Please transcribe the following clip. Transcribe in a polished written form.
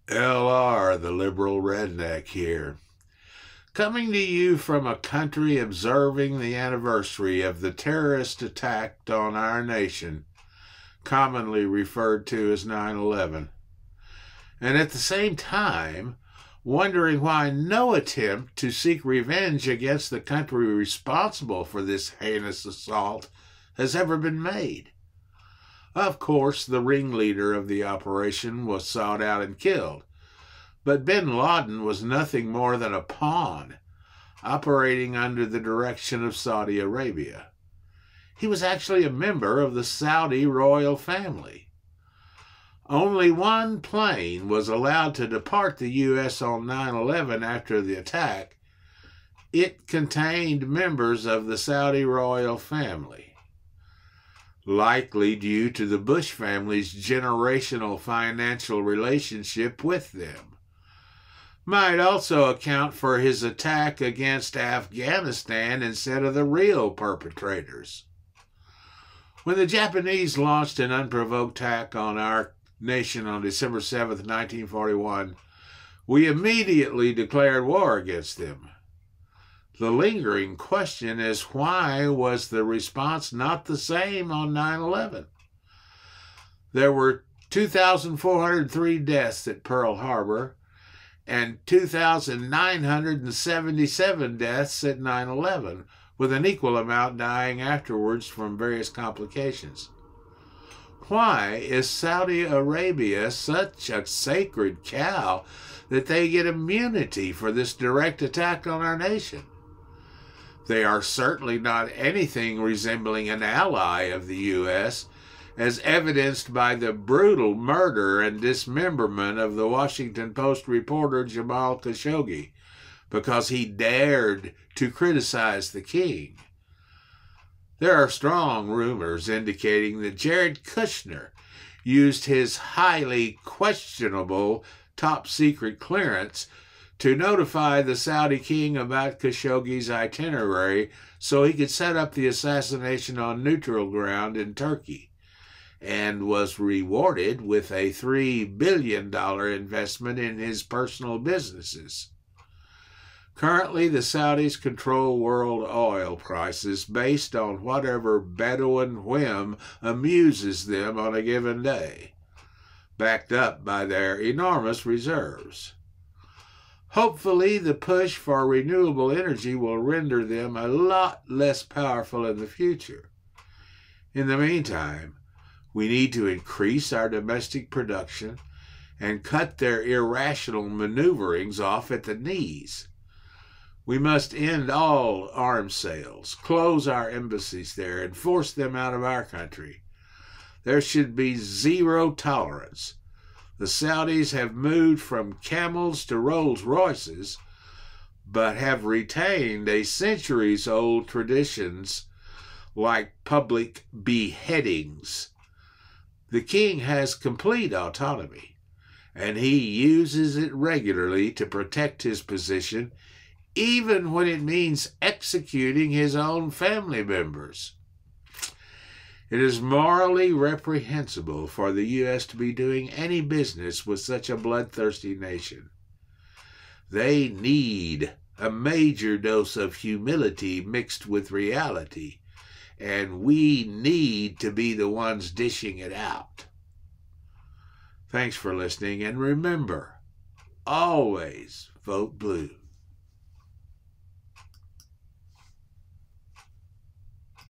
LR, the Liberal Redneck here, coming to you from a country observing the anniversary of the terrorist attack on our nation, commonly referred to as 9/11, and at the same time wondering why no attempt to seek revenge against the country responsible for this heinous assault has ever been made. Of course, the ringleader of the operation was sought out and killed, but bin Laden was nothing more than a pawn operating under the direction of Saudi Arabia. He was actually a member of the Saudi royal family. Only one plane was allowed to depart the U.S. on 9/11 after the attack. It contained members of the Saudi royal family, likely due to the Bush family's generational financial relationship with them. Might also account for his attack against Afghanistan instead of the real perpetrators. When the Japanese launched an unprovoked attack on our nation on December 7th, 1941, we immediately declared war against them. The lingering question is, why was the response not the same on 9/11? There were 2,403 deaths at Pearl Harbor and 2,977 deaths at 9/11, with an equal amount dying afterwards from various complications. Why is Saudi Arabia such a sacred cow that they get immunity for this direct attack on our nation? They are certainly not anything resembling an ally of the U.S., as evidenced by the brutal murder and dismemberment of the Washington Post reporter Jamal Khashoggi because he dared to criticize the king. There are strong rumors indicating that Jared Kushner used his highly questionable top-secret clearance to notify the Saudi king about Khashoggi's itinerary so he could set up the assassination on neutral ground in Turkey, and was rewarded with a $3 billion investment in his personal businesses. Currently, the Saudis control world oil prices based on whatever Bedouin whim amuses them on a given day, backed up by their enormous reserves. Hopefully, the push for renewable energy will render them a lot less powerful in the future. In the meantime, we need to increase our domestic production and cut their irrational maneuverings off at the knees. We must end all arms sales, close our embassies there, and force them out of our country. There should be zero tolerance. The Saudis have moved from camels to Rolls Royces, but have retained a centuries-old traditions like public beheadings. The king has complete autonomy, and he uses it regularly to protect his position, even when it means executing his own family members. It is morally reprehensible for the U.S. to be doing any business with such a bloodthirsty nation. They need a major dose of humility mixed with reality, and we need to be the ones dishing it out. Thanks for listening, and remember, always vote blue.